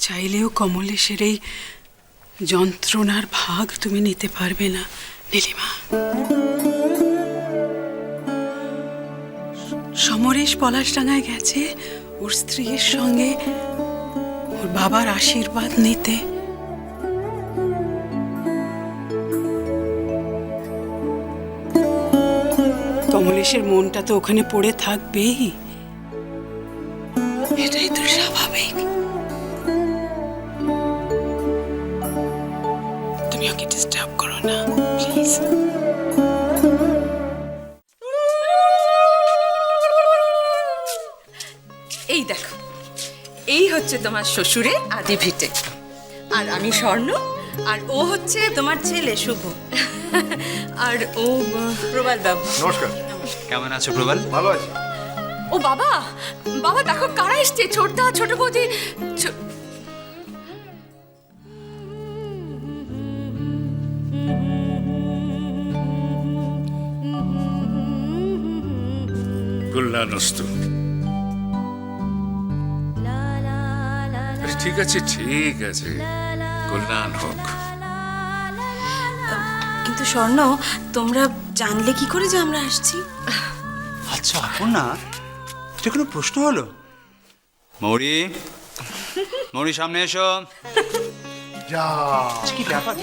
চাইলেও কমলেশের এই যন্ত্রণার ভাগ তুমি নিতে পারবে না নীলিমা। সমরেশ পলাশডাঙ্গায় গেছে ওর স্ত্রীর সঙ্গে ওর বাবার আশীর্বাদ নিতে। কমলেশের মনটা তো ওখানে পড়ে থাকবেই, এটাই তো স্বাভাবিক। তুমি ওকে ডিস্টার্ব করো না প্লিজ। এই দেখো, এই হচ্ছে তোমার শ্বশুরের আদি ভিটে, আর আমি স্বর্ণ, আর ও হচ্ছে তোমার ছেলে শুভ, আর ও প্রবাল বাবু। নমস্কার। কেমন আছো প্রবাল? ভালো আছি। ও বাবা, বাবা দেখো কারা এসছে, ছোটদা, ছোট বৌদি। কল্যাণস্তু। ঠিক আছে ঠিক আছে, কল্যাণ হোক। কিন্তু স্বর্ণ, তোমরা জানলে কি করে যে আমরা আসছি? আচ্ছা আপন না, এটা কোনো প্রশ্ন হলো? মৌরি, মৌরি সামনে এসো। যা কি ব্যাপার?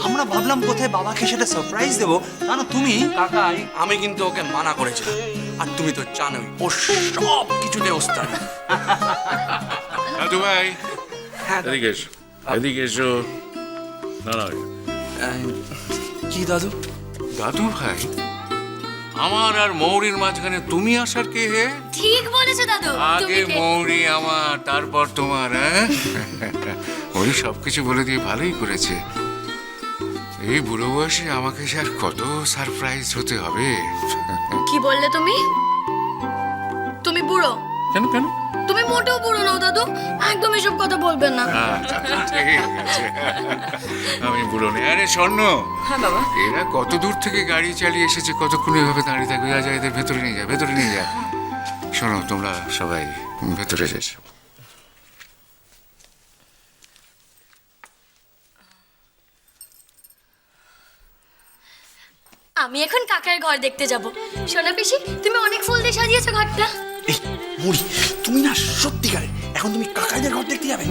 আমরা ভাবলাম কোথায় বাবাকে সেটা সারপ্রাইজ দেবো, না না তুমি। কাকাই, আমি কিন্তু ওকে মানা করেছিলাম, আর তুমি তো জানোই ও সব কিছুতে ওস্তাদ। দাদু ভাই এদিকে এসো, এদিকে এসো। দাঁড়াও। কি দাদু? দাদু ভাই, আমার আর মৌরির মাঝখানে তুমি আসার কে হে? ঠিক বলেছো দাদু। আগে মৌরি আমার, তারপর তোমার। হ্যাঁ, ওই সবকিছু বলে দিয়ে ভালোই করেছে। এই বুড়ো বয়সে আমাকে সে আর কত সারপ্রাইজ হতে হবে। কি বললে তুমি? তুমি বুড়ো? কেন কেন? তুমি মোটেও বুড়ো নাও দাদু, একদম এসব কথা বলবেন না। আচ্ছা, ঠিক আছে। আমি বুড়ো নেই। আরে স্বর্ণ, হ্যাঁ বাবা। এরা কত দূর থেকে গাড়ি চালিয়ে এসেছে, কতক্ষণ এভাবে দাঁড়িয়ে থাকবে? যা এদের ভেতরে নিয়ে যা, ভেতরে নিয়ে যা। শোনো, তোমরা সবাই ভেতরে এসেছো। আমি এখন কাকার ঘর দেখতে যাব। সোনা পিসি, তুমি অনেক ফুল দিয়ে সাজিয়েছো ঘরটা। এই মুড়ি, তুমি না সত্যিকারে এখন তুমি কাকাইদের ঘর দেখতে যাবে?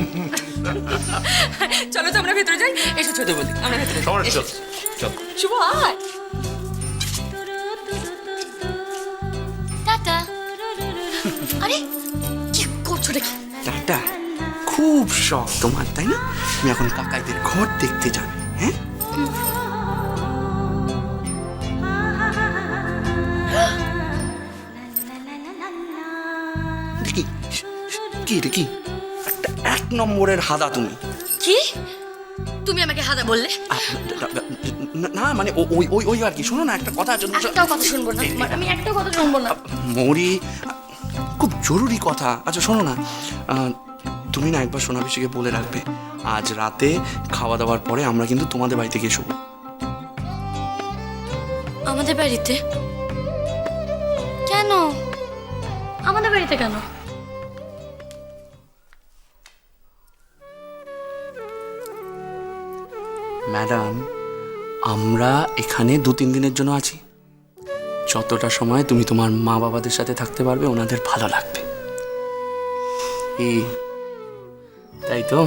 চলো তো আমরা ভেতরে যাই। এসো ছোট বৌদি, আমরা ভেতরে যাই। সমরেশ, এসো। চল। শুভ আয়। টাটা। আরে কি করছো নাকি? টাটা। খুব শখ তোমার, তাই না? তুমি এখন কাকাইদের ঘর দেখতে যাবে, হ্যাঁ? দেখি কি রে, কি একটা এক নম্বরের হাদা তুমি। কি? তুমি আমাকে হাদা বললে? না মানে ওই ওই ওই আর কি। শোনো না, একটা কথা আছে। একটাও কথা শুনবো না, আমি একটাও কথা শুনবো না। মৌরি, খুব জরুরি কথা। আচ্ছা শোনো না, তুমি না একবার সোনা পিসিকে বলে রাখবে, আজ রাতে খাওয়া দাওয়ার পরে আমরা কিন্তু তোমাদের বাড়িতে গিয়ে শোবো। আমাদের বাড়িতে? কেন আমাদের বাড়িতে কেন? ম্যাডাম, আমরা এখানে 2-3 দিনের জন্য আছি। যতটা সময় তুমি তোমার মা বাবাদের সাথে থাকতে পারবে, ওনাদের ভালো লাগবে। তাই তো?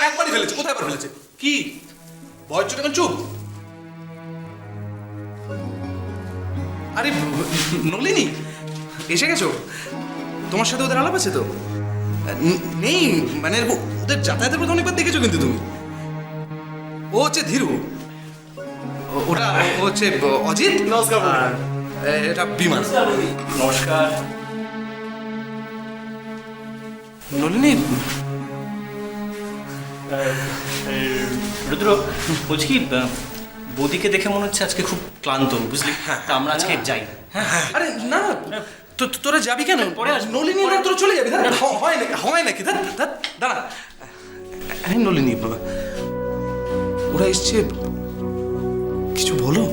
একবারই ফেলেছে। কোথায় একবার ফেলেছে? কি বয়স এখন চুপ? আরে নলিনী, এসে গেছো? তোমার সাথে ওদের আলাপ আছে তো? নেই মানে ওদের যাতায়াতের পথে অনেকবার দেখেছো কিন্তু তুমি। ও হচ্ছে ধীরু, ওটা ও হচ্ছে অজিত। নমস্কার। আর এটা বিমান। নমস্কার। নলিনী, রুদ্র, বলছি কি, বৌদিকে দেখে মনে হচ্ছে আজকে খুব ক্লান্ত, বুঝলি? তা আমরা আজকে যাই। আরে না, তোরা যাবি কেন? নলিনী না, তোরা চলে যাবি? হয় নাকি? দাঁড়া। হ্যাঁ নলিনী, ওরা এসছে, কিছু বলো।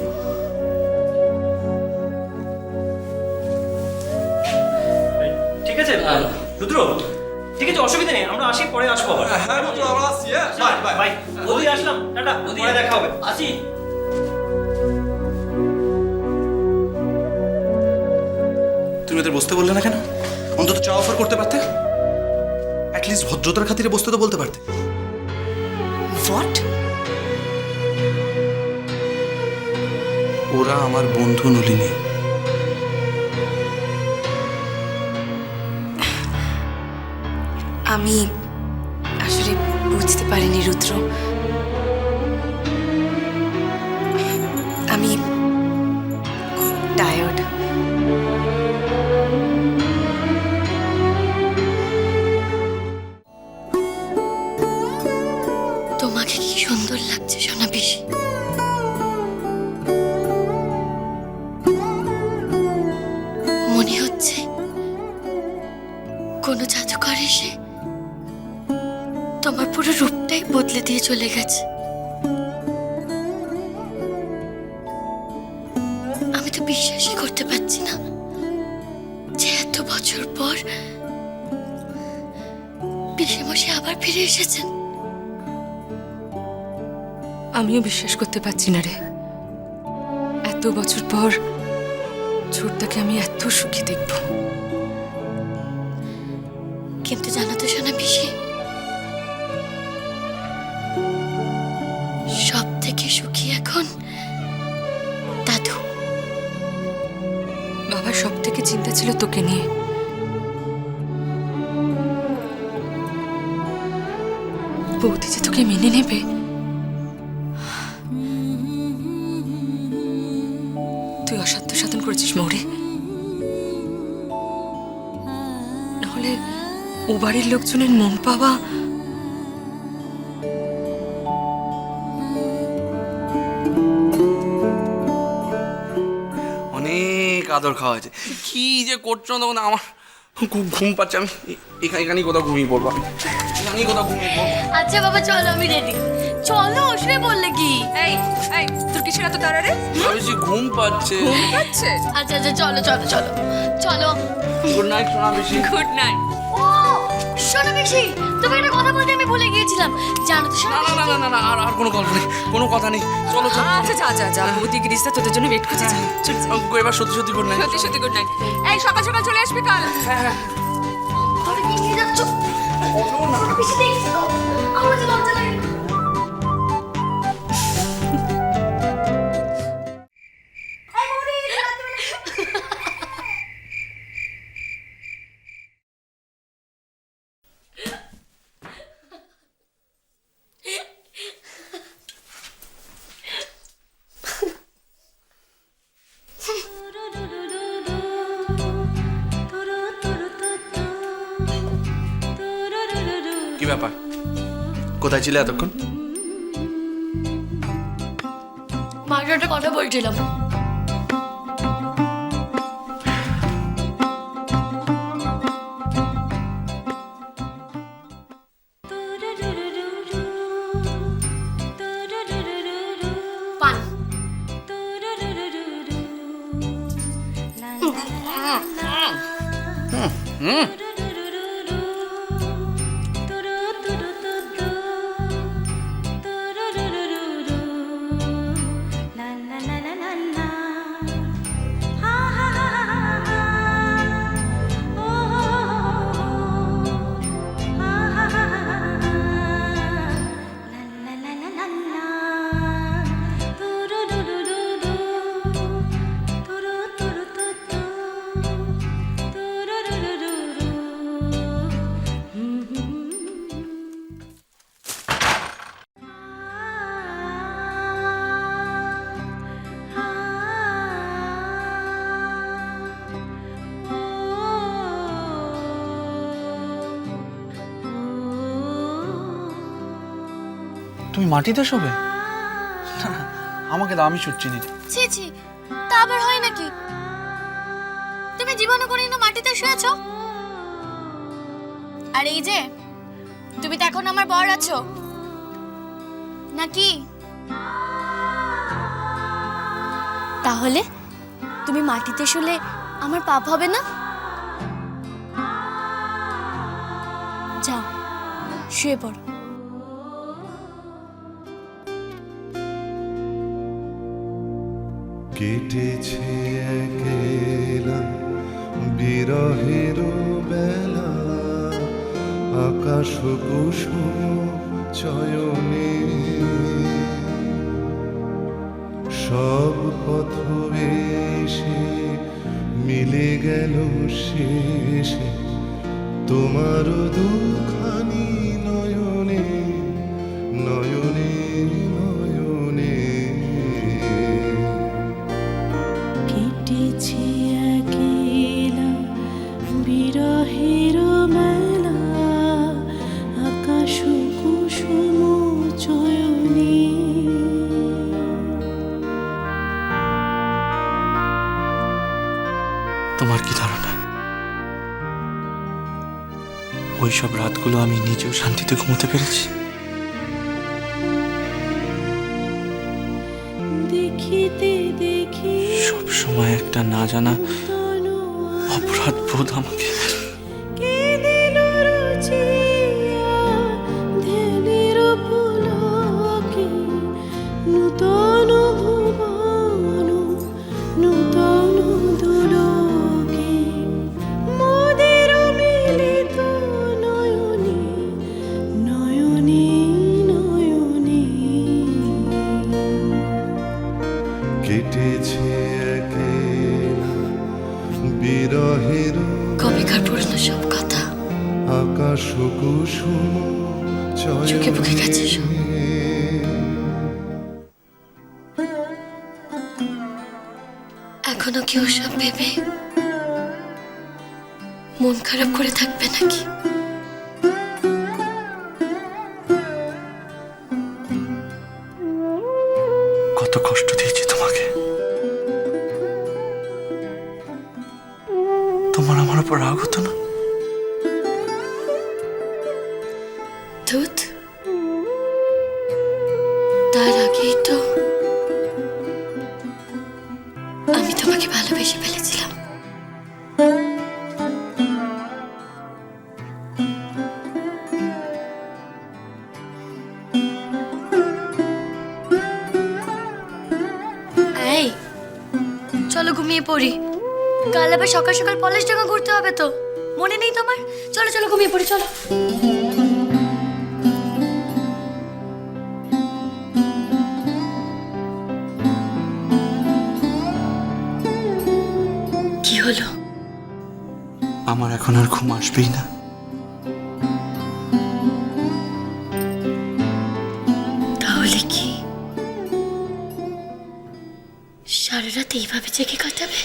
অসুবিধা নেই, আমরা আসি, পরে আসবো আবার। হ্যাঁ রুদ্র, আমরা আসছি, হ্যাঁ বাই বাই। বাই, বৌদি আসলাম, টাটা, পরে দেখা হবে, আসি। তুমি ওদের বসতে বললে না কেন? অন্তত চা অফার করতে পারতে, অ্যাটলিস্ট ভদ্রতার খাতিরে বসতে তো বলতে পারতে। হোয়াট? ওরা আমার বন্ধু নলিনী। আমি আসলে বুঝতে পারিনি রুদ্র। আমি খুব টায়ার্ড। তোমাকে কি সুন্দর লাগছে সোনা পিসি। মনে হচ্ছে কোনো জাদুকর এসে তোমার পুরো রূপটাই বদলে দিয়ে চলে গেছে। আমি তো বিশ্বাসই করতে পারছি না যে এত বছর পর পিসেমশাই আবার ফিরে এসেছেন। আমিও বিশ্বাস করতে পারছি না রে, এত বছর পর ছোটটাকে আমি এত সুখী দেখব। কিন্তু জানো তো সোনা পিসি, সব থেকে সুখী এখন দাদু। বাবার সব থেকে চিন্তা ছিল তোকে নিয়ে। বৌদি যে তোকে মেনে নেবে, তুই অসাধ্য সাধন করেছিস মৌরি। নাহলে ও বাড়ির লোকজনের মন পাওয়া। অনেক আদর খাওয়া হয়েছে। কি যে করছো না তখন আমার খুব ঘুম পাচ্ছে। আমি এখানেই কোথাও ঘুমিয়ে পড়বো, আমি এখানেই কোথাও ঘুমিয়ে পড়বো। আচ্ছা বাবা চলো, আমি রেডি। চলো, শুয়ে বললে কি? এই এই তোর কিসের এত তাড়া রে? বেশি ঘুম পাচ্ছে। আচ্ছা আচ্ছা আচ্ছা, চলো চলো চলো চলো। গুড নাইট সোনা বেশি। Good night. ও সোনা পিসি, তুমি একটা কথা বলতে আমি ভুলে গিয়েছিলাম। জানো তো সোনা না না না না না আর আর কোনো কথা নেই, কোনো কথা নেই। চলো চলো। আচ্ছা যা যা যা, বৌদি গিরিস্তা তোদের জন্য ওয়েট করছে। চল চল। এবার সত্যি সত্যি গুড নাইট। সত্যি সত্যি গুড নাইট। এই সকাল সকাল চলে আসবি কাল। তুমি কি নিয়ে যাচ্ছ? সোনা পিসি দেখছি তো, আমার যে লজ্জা লাগে। কি ব্যাপার, কোথায় ছিলে এতক্ষণ? মার একটা কথা বলছিলাম। পান। তুমি মাটিতে শোবে? আমাকে দাও, আমি শুচ্ছি নি। ছি ছি, তা আবার হয় নাকি? তুমি জীবনে কোনদিনও মাটিতে শুয়েছ? আর এই যে তুমি তো এখন আমার বর আছো নাকি? তাহলে তুমি মাটিতে শুলে আমার পাপ হবে না? যাও। শুয়ে পড়ো। কেটেছে একেলা বিরহের বেলা, আকাশ কুসুম চয়নে সব পথ এসে মিলে গেল শেষে তোমার দুখানি নয়নে নয়নে নয়নে। কেটেছে একেলা বিরহের মেলা, আকাশ কুসুম চয়নে। তোমার কি ধারণা ওই সব রাতগুলো আমি নিজেও শান্তিতে ঘুমোতে পেরেছি? দেখিতে দেখি সব সময় একটা না জানা অপরাধ বোধ আমাকে। কে দিল রুচিয়া ধ্যানের পুলকে, নূতন ভুবন নূতন দুলোকে, মোদের মিলিত নয়নে নয়নে নয়নে। কেটেছে একেলা বিরহের কবেকার পুরনো সব কথা আকাশ কুসুম চোখে বুকে গেছে সব। চয়নে। এখনো কি ওসব ভেবে মন খারাপ করে থাকবে নাকি? কত কষ্ট দিয়েছি তোমাকে, তোমার আমার উপর রাগ হতো না? দুধ তার আগেই তো আমি তোমাকে ভালোবেসে ফেলেছিলাম। এই চলো ঘুমিয়ে পড়ি, কাল আবার সকাল সকাল পলাশ ডাঙ্গা ঘুরতে হবে তো, মনে নেই তোমার? চলো চলো ঘুমিয়ে পড়ি চলো। কি হলো? আমার এখন আর ঘুম আসবেই না। তাহলে কি সারা রাত এইভাবে জেগে কাটাবে?